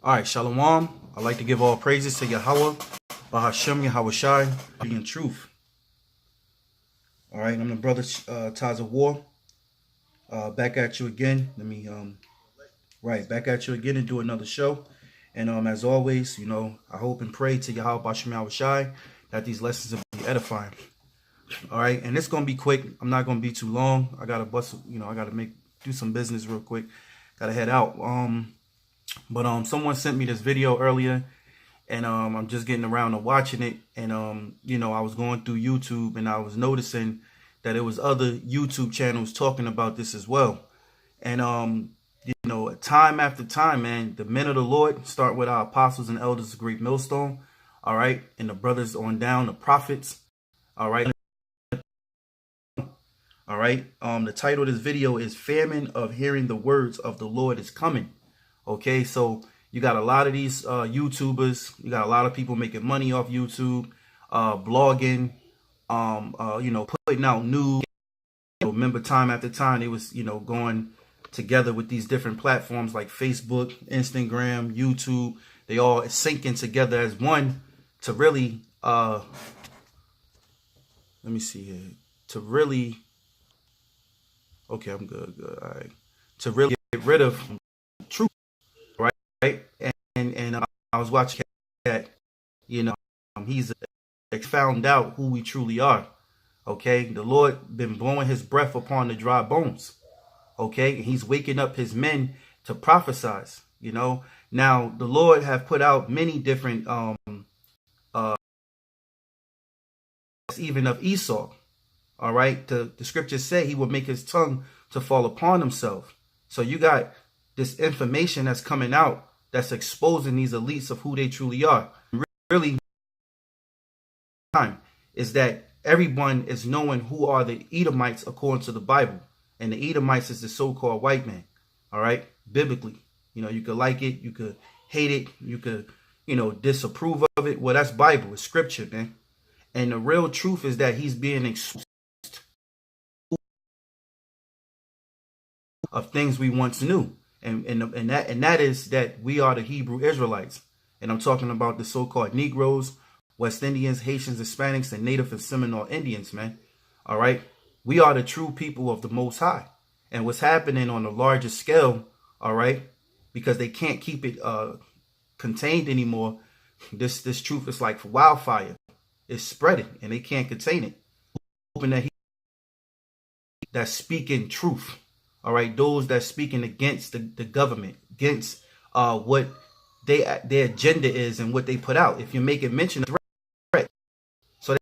All right, Shalom. I'd like to give all praises to Yahawah, BaHaSham, Yahawashi, in truth. All right, I'm the brother Ties of War. Back at you again. Back at you again and do another show. And as always, I hope and pray to Yahawah, BaHaSham, Yahawashi that these lessons will be edifying. All right, and it's gonna be quick. I'm not gonna be too long. I gotta I gotta do some business real quick. Gotta head out. But someone sent me this video earlier, and I'm just getting around to watching it. And I was going through YouTube, and I was noticing that there was other YouTube channels talking about this as well. And time after time, man, the men of the Lord start with our apostles and elders of GreatMillStone, all right, and the brothers on down, the prophets, all right. All right. The title of this video is "Famine of Hearing the Words of the Lord is Coming." Okay, so you got a lot of these YouTubers, you got a lot of people making money off YouTube, blogging, putting out news. Remember, time after time, they was, going together with these different platforms like Facebook, Instagram, YouTube. They all syncing together as one to really, let me see here, to really, okay, I'm good, all right, to really get rid of truth. Right, and I was watching that, he's found out who we truly are. Okay, the Lord been blowing his breath upon the dry bones. Okay, and he's waking up his men to prophesize. Now the Lord have put out many different even of Esau. All right, the scriptures say he will make his tongue to fall upon himself. So you got this information that's coming out that's exposing these elites of who they truly are. Really, time is that everyone is knowing who are the Edomites according to the Bible. And the Edomites is the so-called white man. All right, biblically. You could like it, you could hate it, you could, disapprove of it. Well, that's Bible, it's scripture, man. And the real truth is that he's being exposed of things we once knew. And that is that we are the Hebrew Israelites. And I'm talking about the so-called Negroes, West Indians, Haitians, Hispanics, and Native and Seminole Indians, man. All right. We are the true people of the Most High. And what's happening on a larger scale, all right, because they can't keep it contained anymore. This truth is like wildfire. It's spreading and they can't contain it. Hoping that that's speaking truth. All right, those that speaking against the government, against what their agenda is and what they put out. If you make it mention of threat. So that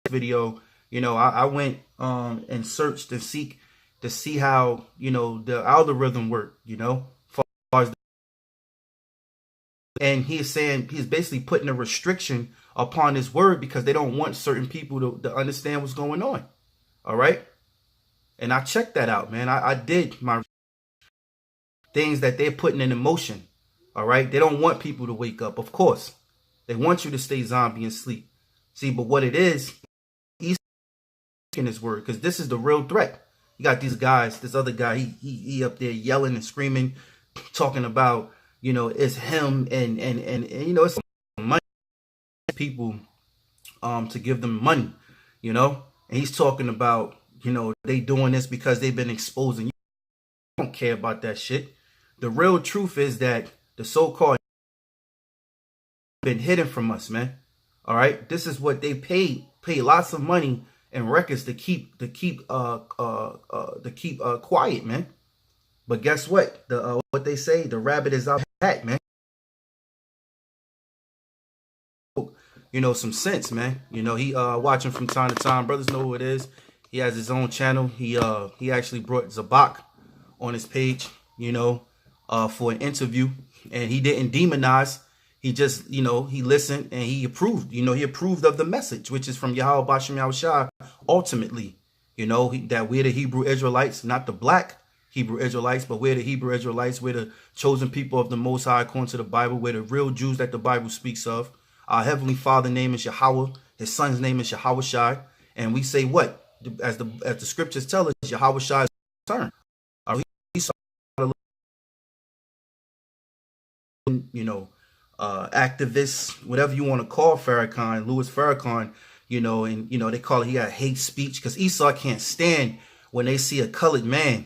video, I went and searched and seek to see how, the algorithm worked, and he's saying he's basically putting a restriction upon his word because they don't want certain people to understand what's going on. All right. And I checked that out, man. I did my things that they're putting in motion. All right. They don't want people to wake up. Of course, they want you to stay zombie and sleep. See, but what it is, he's in his word because this is the real threat. You got these guys, this other guy, he up there yelling and screaming, talking about, it's him and it's money people to give them money, and he's talking about, they doing this because they've been exposing you. I don't care about that shit. The real truth is that the so-called been hidden from us, man. All right. This is what they pay lots of money and records to keep quiet, man. But guess what? What they say, the rabbit is out hat, man. Some sense, man. He watching from time to time. Brothers know who it is. He has his own channel. He actually brought Zabak on his page, for an interview, and he didn't demonize. He just, he listened and he approved. He approved of the message, which is from Yahawah, BaHaSham, Yahawashi. Ultimately, that we're the Hebrew Israelites, not the black Hebrew Israelites, but we're the Hebrew Israelites. We're the chosen people of the Most High according to the Bible. We're the real Jews that the Bible speaks of. Our Heavenly Father's name is Yahawah. His Son's name is Yahawashi. And we say what? As the scriptures tell us, Yahawashi is return. you know, activists, whatever you want to call Farrakhan, Louis Farrakhan, you know, and, you know, they call it, he got hate speech because Esau can't stand when they see a colored man,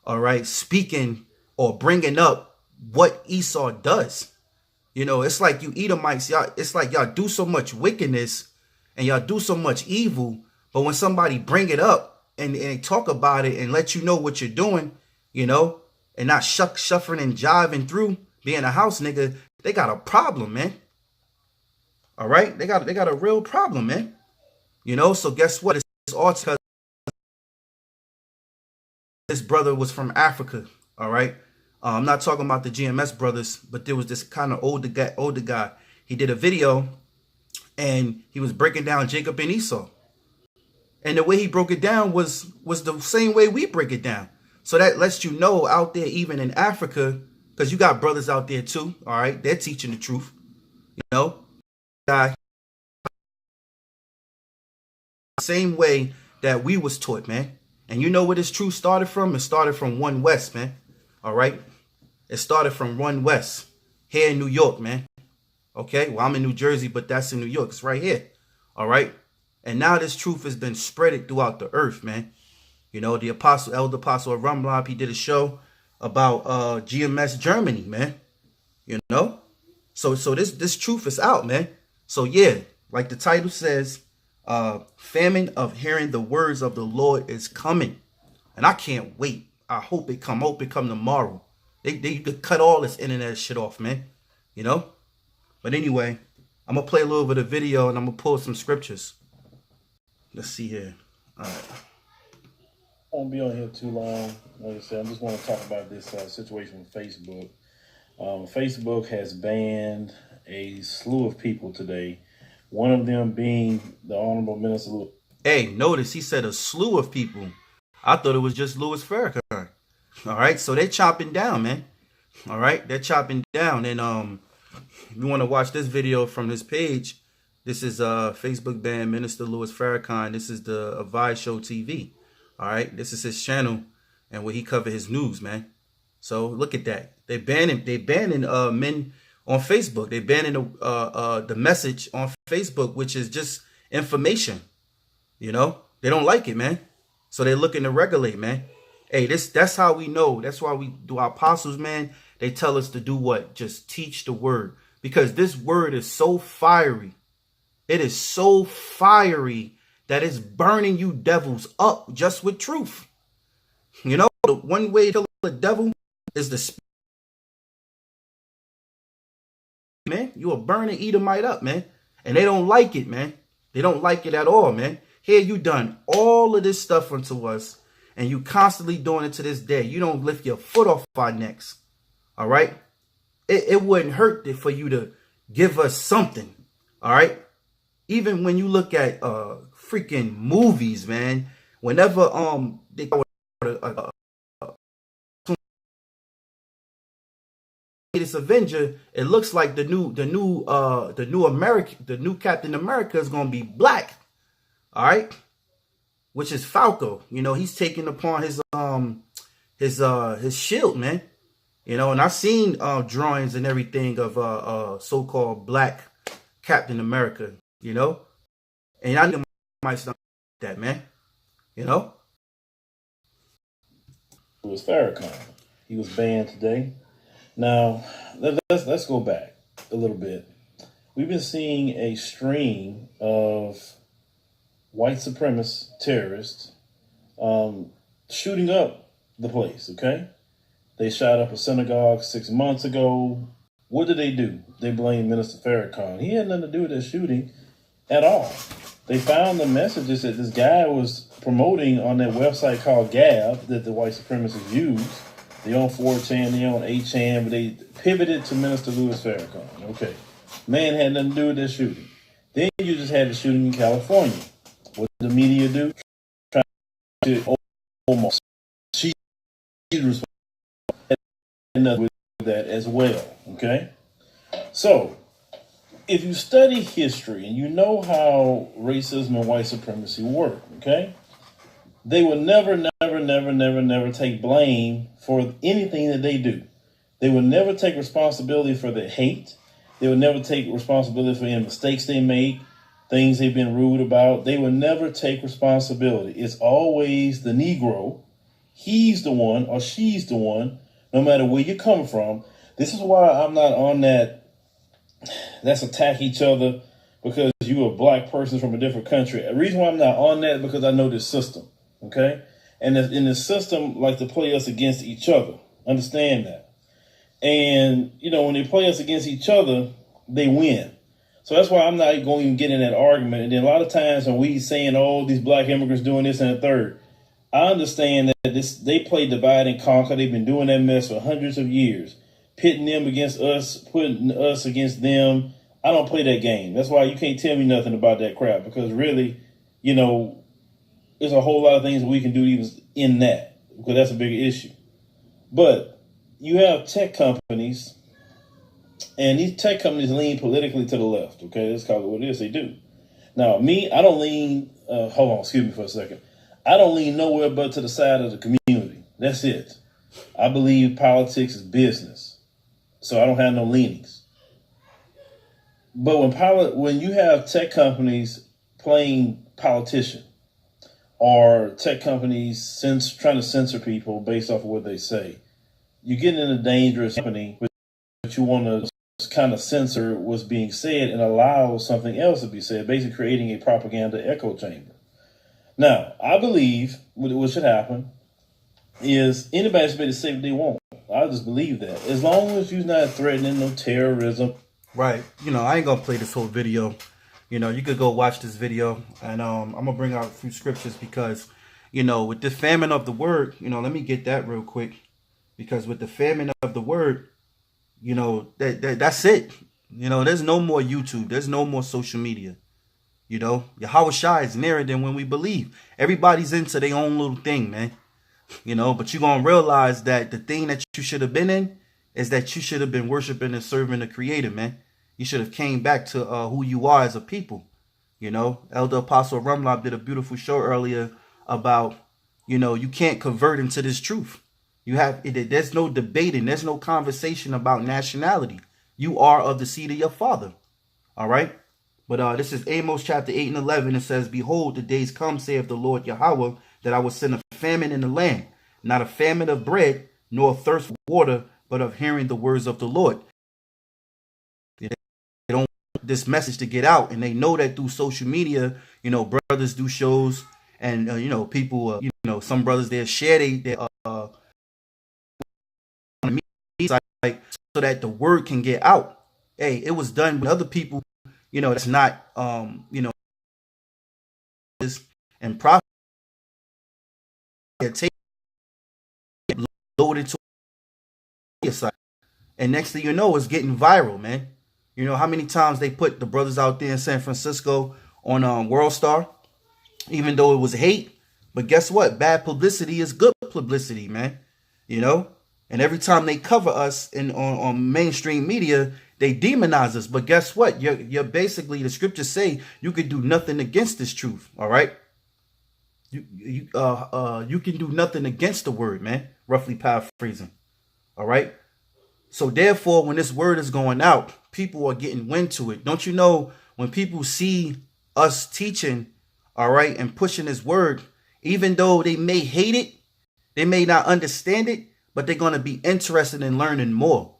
all right, speaking or bringing up what Esau does. You know, it's like you Edomites, y'all, it's like y'all do so much wickedness and y'all do so much evil, but when somebody bring it up and talk about it and let you know what you're doing, you know, and not shuffling and jiving through being a house nigga, they got a problem, man. All right, they got a real problem, man. You know, so guess what? It's all because this brother was from Africa. All right, I'm not talking about the GMS brothers, but there was this kind of older guy. He did a video and he was breaking down Jacob and Esau, and the way he broke it down was the same way we break it down. So that lets you know out there, even in Africa, because you got brothers out there too. All right, they're teaching the truth. You know, guy, same way that we was taught, man. And you know where this truth started from? It started from One West, man. All right, it started from One West here in New York, man. Okay, well, I'm in New Jersey, but that's in New York. It's right here. All right, and now this truth has been spreaded throughout the earth, man. You know, the elder apostle of Rumlob, he did a show about GMS Germany, man. You know, so this truth is out, man. So yeah, like the title says, famine of hearing the words of the Lord is coming, and I can't wait. I hope it come tomorrow. They could cut all this internet shit off, man. You know. But anyway, I'm gonna play a little bit of video and I'm gonna pull some scriptures. Let's see here. All right. I won't be on here too long. Like I said, I just want to talk about this situation with Facebook. Facebook has banned a slew of people today. One of them being the Honorable Minister Louis. Hey, notice he said a slew of people. I thought it was just Louis Farrakhan. All right, so they're chopping down, man. All right, they're chopping down. And if you want to watch this video from his page, this is Facebook ban Minister Louis Farrakhan. This is the BaHaSham TV. All right, this is his channel and where he cover his news, man. So look at that. They banning men on Facebook. They banning the message on Facebook, which is just information. You know, they don't like it, man. So they're looking to regulate, man. Hey, that's how we know. That's why we do our apostles, man. They tell us to do what? Just teach the word. Because this word is so fiery. It is so fiery that it's burning you devils up just with truth. You know, the one way to kill the devil is the spirit. Man, you are burning Edomite up, man. And they don't like it, man. They don't like it at all, man. Here you done all of this stuff unto us, and you constantly doing it to this day. You don't lift your foot off our necks. All right? It wouldn't hurt for you to give us something. All right? Even when you look at freaking movies, man, whenever they go this Avenger, it looks like the new Captain America is gonna be black. All right, which is Falco. You know, he's taking upon his shield, man. You know, and I've seen drawings and everything of so-called black Captain America. You know, and I think might stop that, man. You know, It was Farrakhan. He was banned today. Now let's go back a little bit. We've been seeing a string of white supremacist terrorists shooting up the place, okay? They shot up a synagogue 6 months ago. What did they do? They blamed Minister Farrakhan. He had nothing to do with that shooting at all. They found the messages that this guy was promoting on that website called Gab that the white supremacists use. They on 4chan, they on 8chan, but they pivoted to Minister Louis Farrakhan. Okay. Man had nothing to do with that shooting. Then you just had the shooting in California. What did the media do? Try to almost. She's responsible with that as well. Okay? So, if you study history and you know how racism and white supremacy work, okay? They will never take blame for anything that they do. They will never take responsibility for their hate. They will never take responsibility for any mistakes they make, things they've been rude about. They will never take responsibility. It's always the Negro. He's the one or she's the one, no matter where you come from. This is why I'm not on that. Let's attack each other because you're a black person from a different country. The reason why I'm not on that is because I know this system, okay? And in the system, like to play us against each other. Understand that. And, you know, when they play us against each other, they win. So that's why I'm not going to even get in that argument. And then a lot of times when we saying, oh, these black immigrants doing this and the third, I understand that they play divide and conquer. They've been doing that mess for hundreds of years, pitting them against us, putting us against them. I don't play that game. That's why you can't tell me nothing about that crap, because really, you know, there's a whole lot of things that we can do even in that, because that's a big issue. But you have tech companies, and these tech companies lean politically to the left. Okay, let's call it what it is. They do. Now, me, I don't lean. Hold on, excuse me for a second. I don't lean nowhere but to the side of the community. That's it. I believe politics is business, so I don't have no leanings. But when you have tech companies playing politician, or tech companies trying to censor people based off of what they say, you're getting in a dangerous company, but you want to kind of censor what's being said and allow something else to be said, basically creating a propaganda echo chamber. Now, I believe what should happen is anybody should be able to say what they want. I just believe that. As long as you're not threatening no terrorism. Right. You know, I ain't going to play this whole video. You know, you could go watch this video. And I'm going to bring out a few scriptures because, you know, with the famine of the word, you know, let me get that real quick. Because with the famine of the word, you know, that's it. You know, there's no more YouTube. There's no more social media. You know, Yahawashi is nearer than when we believe. Everybody's into their own little thing, man. You know, but you're going to realize that the thing that you should have been in is that you should have been worshiping and serving the Creator, man. You should have came back to who you are as a people. You know, Elder Apostle Rawchaa did a beautiful show earlier about, you know, you can't convert into this truth. There's no debating. There's no conversation about nationality. You are of the seed of your father. All right. But this is Amos chapter 8 and 11. It says, behold, the days come, saith the Lord Yahawah, that I will send a famine in the land, not a famine of bread, nor a thirst for water, but of hearing the words of the Lord. They don't want this message to get out, and they know that through social media, you know, brothers do shows, and you know, people, you know, some brothers they share they like so that the word can get out. Hey, it was done with other people, you know, that's not you know, and profit take loaded to your side, and next thing you know, it's getting viral, man. You know how many times they put the brothers out there in San Francisco on World Star, even though it was hate. But guess what? Bad publicity is good publicity, man. You know, and every time they cover us on mainstream media, they demonize us. But guess what? You're basically, the scriptures say you could do nothing against this truth. All right. You can do nothing against the word, man. Roughly paraphrasing. All right. So therefore, when this word is going out, people are getting wind to it. Don't you know, when people see us teaching, all right, and pushing this word, even though they may hate it, they may not understand it, but they're going to be interested in learning more.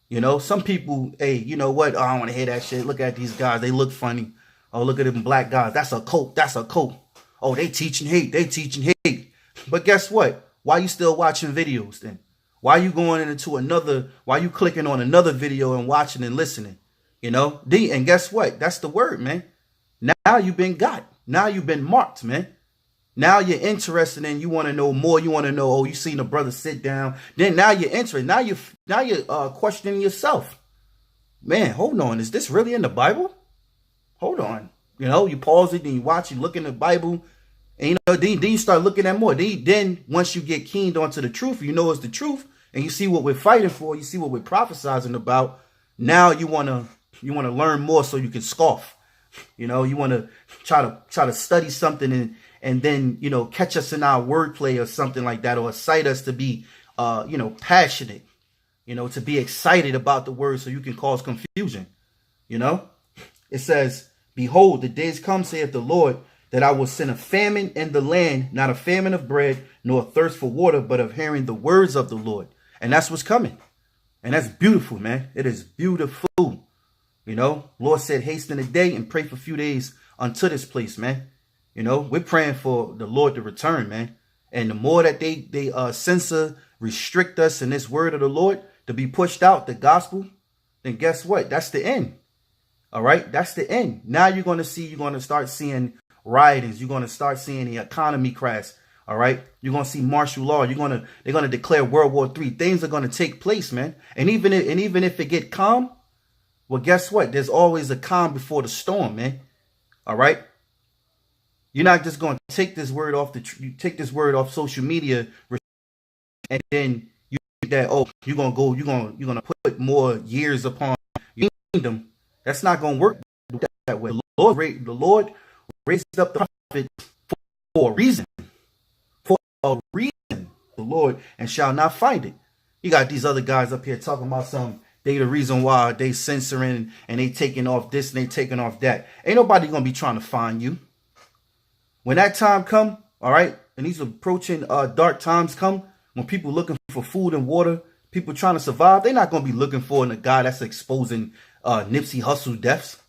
You know, some people, hey, you know what? Oh, I don't want to hear that shit. Look at these guys. They look funny. Oh, look at them black guys. That's a cult. That's a cult. Oh, they teaching hate. They teaching hate. But guess what? Why you still watching videos then? Why you going into another? Why you clicking on another video and watching and listening? You know? And guess what? That's the word, man. Now you've been got. Now you've been marked, man. Now you're interested in, you want to know more. You want to know, oh, you seen a brother sit down. Then now you're interested. Now you're questioning yourself. Man, hold on. Is this really in the Bible? Hold on. You know, you pause it and you watch, you look in the Bible, and you know, then you start looking at more. Then once you get keened onto the truth, you know it's the truth, and you see what we're fighting for, you see what we're prophesizing about. Now you wanna learn more so you can scoff. You know, you want to try to study something and then, you know, catch us in our wordplay or something like that, or cite us to be, you know, passionate. you know, to be excited about the word so you can cause confusion. You know, it says, behold, the days come, saith the Lord, that I will send a famine in the land, not a famine of bread, nor a thirst for water, but of hearing the words of the Lord. And that's what's coming. And that's beautiful, man. It is beautiful. You know, Lord said, hasten the day and pray for a few days unto this place, man. You know, we're praying for the Lord to return, man. And the more that they censor, restrict us in this word of the Lord to be pushed out, the gospel, then guess what? That's the end. All right. That's the end. Now you're going to start seeing riotings. You're going to start seeing the economy crash. All right. You're going to see martial law. They're going to declare World War III. Things are going to take place, man. And even if it get calm, well, guess what? There's always a calm before the storm, man. All right. You're not just going to take this word off you take this word off social media and then you think that, oh, you're going to put more years upon your kingdom. That's not going to work that way. The Lord raised up the prophet for a reason. For a reason, the Lord, and shall not find it. You got these other guys up here talking about they the reason why they censoring and they taking off this and they taking off that. Ain't nobody going to be trying to find you. When that time come, all right, and these approaching dark times come, when people looking for food and water, people trying to survive, they're not going to be looking for a guy that's exposing Nipsey Hussle deaths.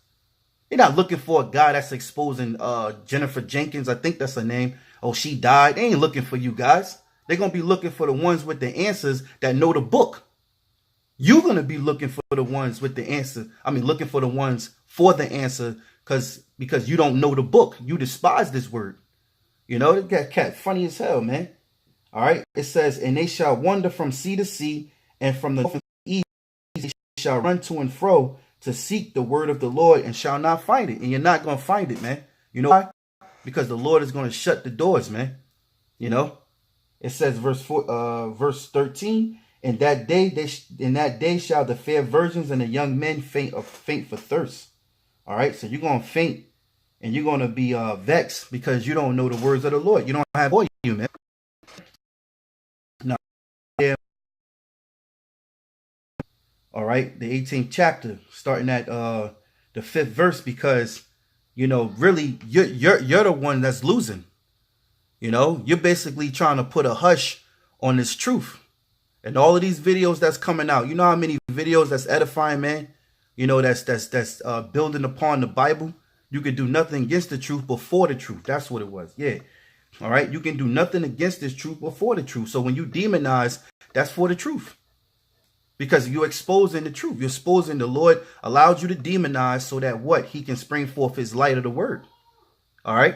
They're not looking for a guy that's exposing Jennifer Jenkins. I think that's her name. Oh, she died. They ain't looking for you guys. They're going to be looking for the ones with the answers that know the book. You're going to be looking for the ones with the answer. I mean, looking for the ones for the answer because you don't know the book. You despise this word. You know, that cat funny as hell, man. All right. It says, and they shall wander from sea to sea, and from the north to the east they shall run to and fro to seek the word of the Lord, and shall not find it. And you're not going to find it, man. You know why? Because the Lord is going to shut the doors, man. You know, it says verse 13, in that day shall the fair virgins and the young men faint for thirst. All right, so you're going to faint and you're going to be vexed because you don't know the words of the Lord. You don't have oil, man. Now, yeah. All right, the 18th chapter, starting at the 5th verse, because, you know, really, you're the one that's losing. You know, you're basically trying to put a hush on this truth. And all of these videos that's coming out, you know how many videos that's edifying, man? You know, that's building upon the Bible. You can do nothing against the truth before the truth. That's what it was. Yeah. All right. You can do nothing against this truth before the truth. So when you demonize, that's for the truth. Because you're exposing the truth. You're exposing the Lord allowed you to demonize so that what? He can spring forth his light of the word. All right.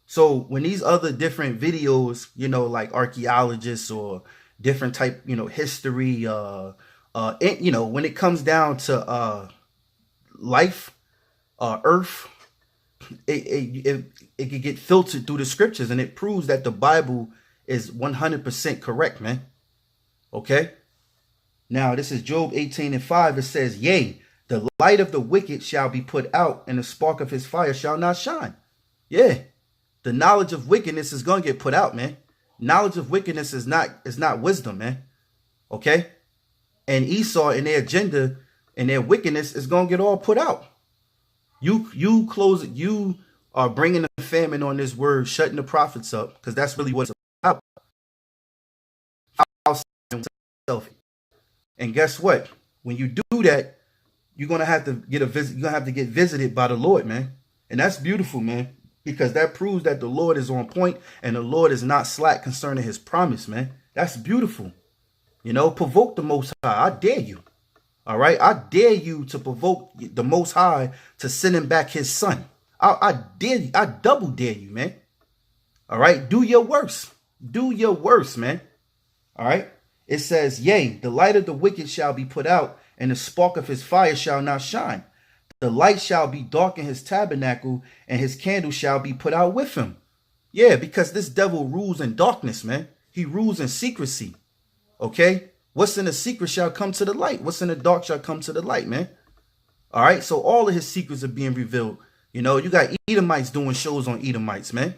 So when these other different videos, you know, like archaeologists or different type, you know, history, you know, when it comes down to life, earth, it can get filtered through the scriptures, and it proves that the Bible is 100% correct, man. Okay. Now this is Job 18:5. It says, yea, the light of the wicked shall be put out, and the spark of his fire shall not shine. Yeah. The knowledge of wickedness is going to get put out, man. Knowledge of wickedness is not wisdom, man. Okay. And Esau and their agenda and their wickedness is going to get all put out. You are bringing the famine on this word, shutting the prophets up, because that's really what it's about. And guess what? When you do that, you're going to have to get visited by the Lord, man. And that's beautiful, man, because that proves that the Lord is on point and the Lord is not slack concerning his promise, man. That's beautiful. You know, provoke the Most High. I dare you. All right. I dare you to provoke the Most High to send him back his son. I dare you. I double dare you, man. All right. Do your worst. Do your worst, man. All right. It says, yea, the light of the wicked shall be put out, and the spark of his fire shall not shine. The light shall be dark in his tabernacle, and his candle shall be put out with him. Yeah, because this devil rules in darkness, man. He rules in secrecy. Okay. What's in the secret shall come to the light. What's in the dark shall come to the light, man. All right. So all of his secrets are being revealed. You know, you got Edomites doing shows on Edomites, man.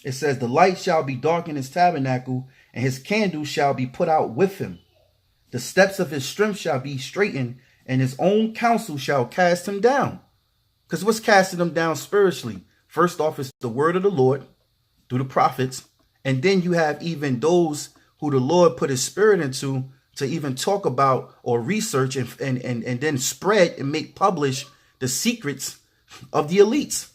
It says, the light shall be dark in his tabernacle, and his candle shall be put out with him. The steps of his strength shall be straightened, and his own counsel shall cast him down. Because what's casting him down spiritually? First off, is the word of the Lord through the prophets. And then you have even those who the Lord put his spirit into to even talk about or research and then spread and make publish the secrets of the elites.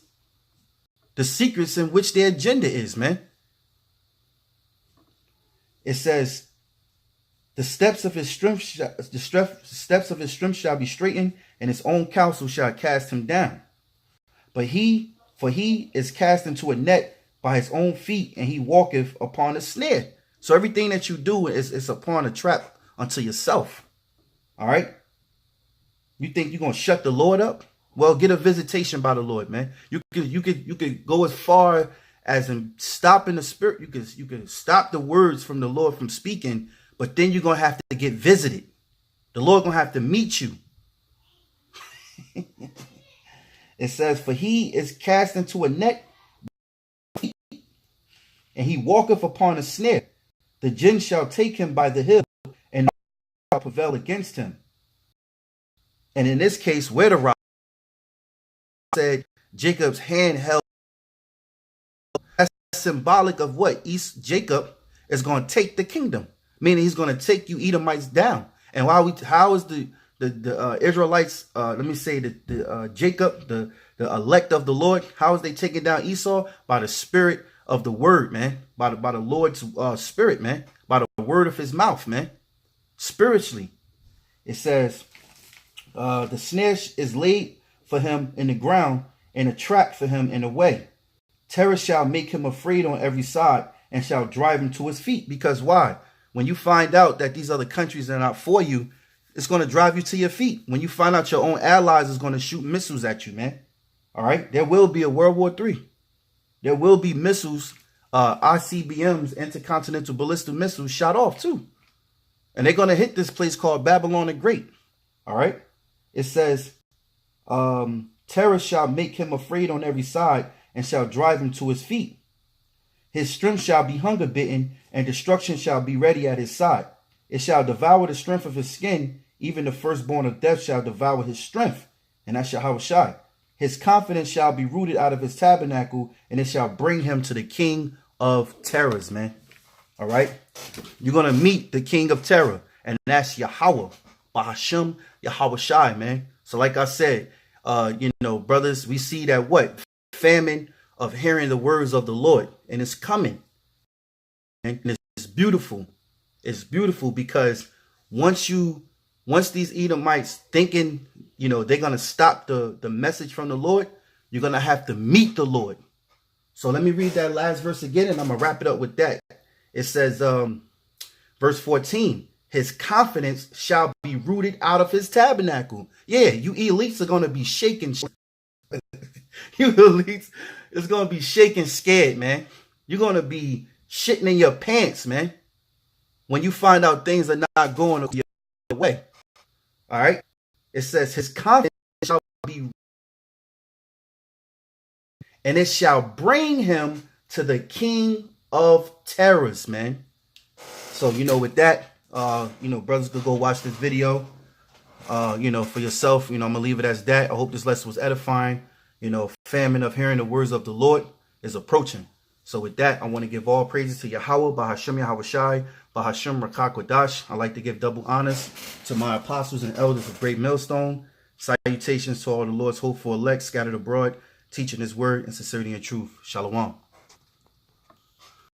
The secrets in which their agenda is, man. It says, the steps of his strength shall be straightened, and his own counsel shall cast him down. For he is cast into a net by his own feet, and he walketh upon a snare. So everything that you do is upon a trap unto yourself. All right. You think you're gonna shut the Lord up? Well, get a visitation by the Lord, man. You could go as far as in stopping the spirit. You could stop the words from the Lord from speaking, but then you're gonna have to get visited. The Lord gonna have to meet you. It says, for he is cast into a net, and he walketh upon a snare. The jinn shall take him by the heel, and shall prevail against him. And in this case, where the rock said Jacob's hand held, that's symbolic of what? Jacob is going to take the kingdom, meaning he's going to take you Edomites down. And how is the Israelites, Jacob, the elect of the Lord, how is they taking down Esau? By the spirit of the word, man. By the Lord's spirit, man. By the word of his mouth, man. Spiritually. It says, the snare is laid for him in the ground, and a trap for him in the way. Terror shall make him afraid on every side, and shall drive him to his feet. Because why? When you find out that these other countries are not for you, it's going to drive you to your feet. When you find out your own allies is going to shoot missiles at you, man. All right. There will be a World War III. There will be missiles, ICBMs, intercontinental ballistic missiles shot off too. And they're going to hit this place called Babylon the Great. All right. It says, terror shall make him afraid on every side, and shall drive him to his feet. His strength shall be hunger bitten, and destruction shall be ready at his side. It shall devour the strength of his skin. Even the firstborn of death shall devour his strength. And that's Yahawashi. His confidence shall be rooted out of his tabernacle, and it shall bring him to the king of terrors, man. All right. You're going to meet the king of terror, and that's Yahawah. BaHaSham, Yahawashi, man. So like I said, brothers, we see that what? Famine of hearing the words of the Lord, and it's coming. And it's beautiful. It's beautiful because once these Edomites thinking, they're going to stop the message from the Lord, you're going to have to meet the Lord. So let me read that last verse again, and I'm going to wrap it up with that. It says, verse 14, his confidence shall be rooted out of his tabernacle. Yeah, you elites are going to be shaking. You elites is going to be shaking scared, man. You're going to be shitting in your pants, man, when you find out things are not going your way. All right. It says his confidence shall be, and it shall bring him to the king of terrors, man. So, with that, brothers could go watch this video, for yourself. I'm going to leave it as that. I hope this lesson was edifying. Famine of hearing the words of the Lord is approaching. So with that, I want to give all praises to Yahawah, BaHaSham, Yahawashi, BaHaSham, Rawchaa, Qadash. I like to give double honors to my apostles and elders of GreatMillStone. Salutations to all the Lord's hopeful elect scattered abroad, teaching his word in sincerity and truth. Shalom.